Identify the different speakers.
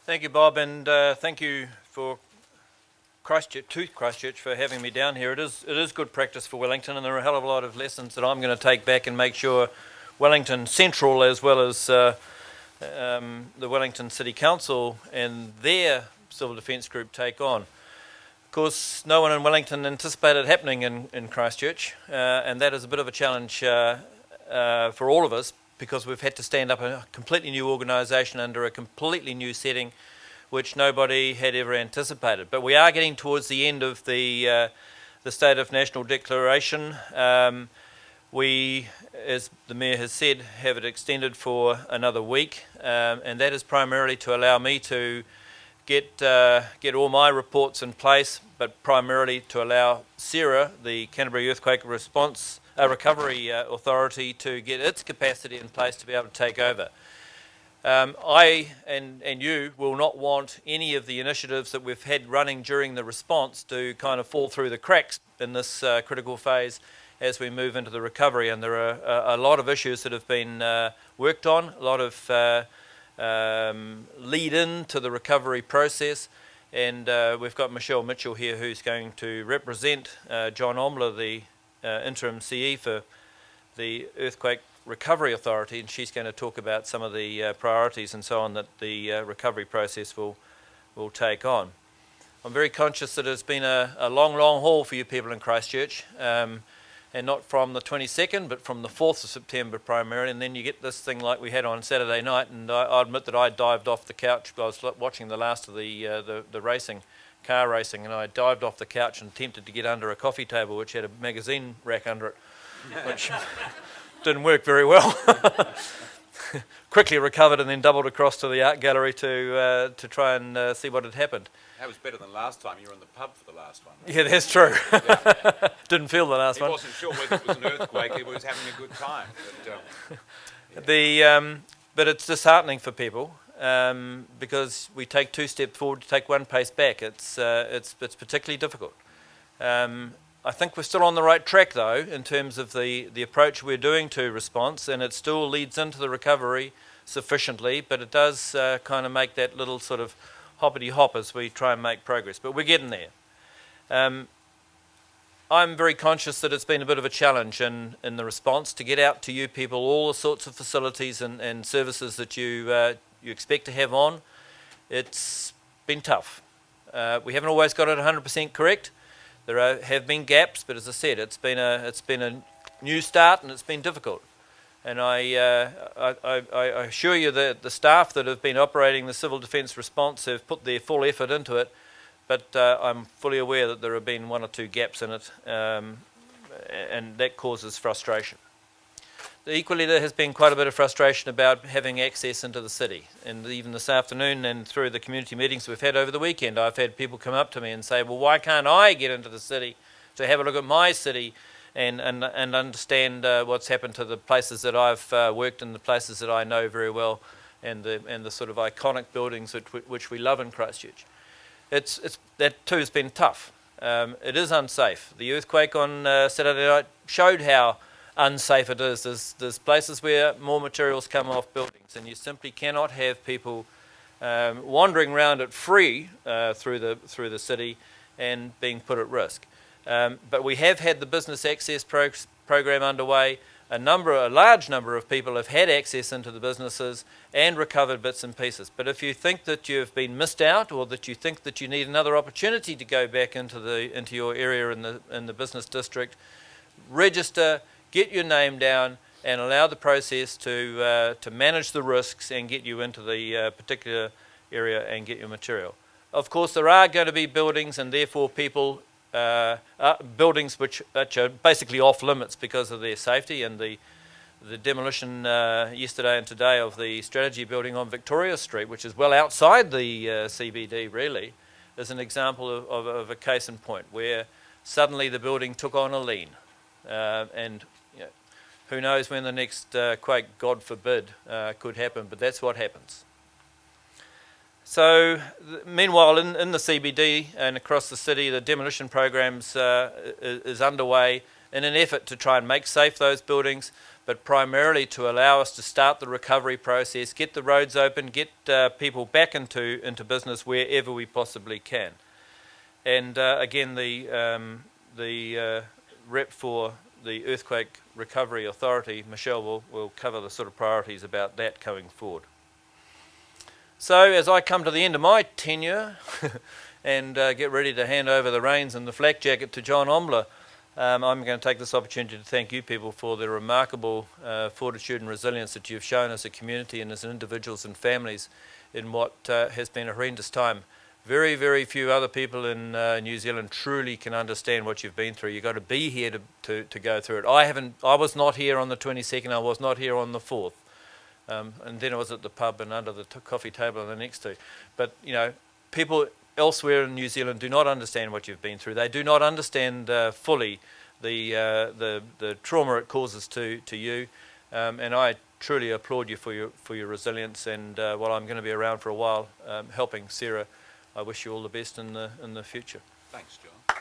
Speaker 1: Thank you, Bob, and thank you for Christchurch for having me down here. It is good practice for Wellington, and there are a hell of a lot of lessons that I'm going to take back and make sure Wellington Central, as well as the Wellington City Council and their civil defence group, take on. Of course, no one in Wellington anticipated happening in Christchurch, and that is a bit of a challenge for all of us, because we've had to stand up a completely new organisation under a completely new setting which nobody had ever anticipated. But we are getting towards the end of the State of National Declaration. We, as the Mayor has said, have it extended for another week, and that is primarily to allow me to get all my reports in place, but primarily to allow Sarah, the Canterbury Earthquake Response Recovery Authority, to get its capacity in place to be able to take over. I and you will not want any of the initiatives that we've had running during the response to kind of fall through the cracks in this critical phase as we move into the recovery. And there are a lot of issues that have been worked on, a lot of lead in to the recovery process. And we've got Michelle Mitchell here, who's going to represent John Omler, the interim CE for the Earthquake Recovery Authority, and she's going to talk about some of the priorities and so on that the recovery process will take on. I'm very conscious that it's been a long haul for you people in Christchurch, and not from the 22nd but from the 4th of September primarily, and then you get this thing like we had on Saturday night, and I admit that I dived off the couch. I was watching the last of the racing, car racing, and I dived off the couch and attempted to get under a coffee table which had a magazine rack under it, which didn't work very well. Quickly recovered and then doubled across to the art gallery to try and see what had happened.
Speaker 2: That was better than last time. You were in the pub for the last one.
Speaker 1: Yeah, that's true. Yeah. Didn't feel the last one.
Speaker 2: He wasn't sure whether it was an earthquake. He was having a good time. But,
Speaker 1: but it's disheartening for people because we take two steps forward to take one pace back. It's particularly difficult. I think we're still on the right track, though, in terms of the approach we're doing to response, and it still leads into the recovery sufficiently, but it does kind of make that little sort of hoppity-hop as we try and make progress. But we're getting there. I'm very conscious that it's been a bit of a challenge in the response to get out to you people all the sorts of facilities and services that you expect to have on. It's been tough. We haven't always got it 100% correct. There have been gaps, but as I said, it's been a new start and it's been difficult. And I assure you that the staff that have been operating the civil defence response have put their full effort into it, but I'm fully aware that there have been one or two gaps in it, and that causes frustration. Equally, there has been quite a bit of frustration about having access into the city. And even this afternoon and through the community meetings we've had over the weekend, I've had people come up to me and say, well, why can't I get into the city to have a look at my city and understand what's happened to the places that I've worked in, the places that I know very well, and the sort of iconic buildings which we love in Christchurch. That too has been tough. It is unsafe. The earthquake on Saturday night showed how unsafe it is. There's places where more materials come off buildings, and you simply cannot have people wandering around it free through the city and being put at risk. But we have had the business access program underway. A large number of people have had access into the businesses and recovered bits and pieces. But if you think that you've been missed out, or that you think that you need another opportunity to go back into your area in the business district, register, get your name down, and allow the process to manage the risks and get you into the particular area and get your material. Of course, there are going to be buildings, and therefore people buildings which are basically off limits because of their safety, and the demolition yesterday and today of the strategy building on Victoria Street, which is well outside the CBD really, is an example of a case in point where suddenly the building took on a lean, and who knows when the next quake, God forbid, could happen, but that's what happens. So, meanwhile, in the CBD and across the city, the demolition programs is underway in an effort to try and make safe those buildings, but primarily to allow us to start the recovery process, get the roads open, get people back into business wherever we possibly can. And again, the rep for the Earthquake Recovery Authority, Michelle, will cover the sort of priorities about that going forward. So as I come to the end of my tenure and get ready to hand over the reins and the flak jacket to John Ombler, I'm going to take this opportunity to thank you people for the remarkable fortitude and resilience that you've shown as a community and as individuals and families in what has been a horrendous time. Very, very few other people in New Zealand truly can understand what you've been through. You've got to be here to go through it. I was not here on the 22nd, I was not here on the 4th. And then I was at the pub and under the coffee table on the next two. But, you know, people elsewhere in New Zealand do not understand what you've been through. They do not understand fully the trauma it causes to you. And I truly applaud you for your resilience. And while I'm going to be around for a while helping Sarah, I wish you all the best in the future.
Speaker 2: Thanks, John.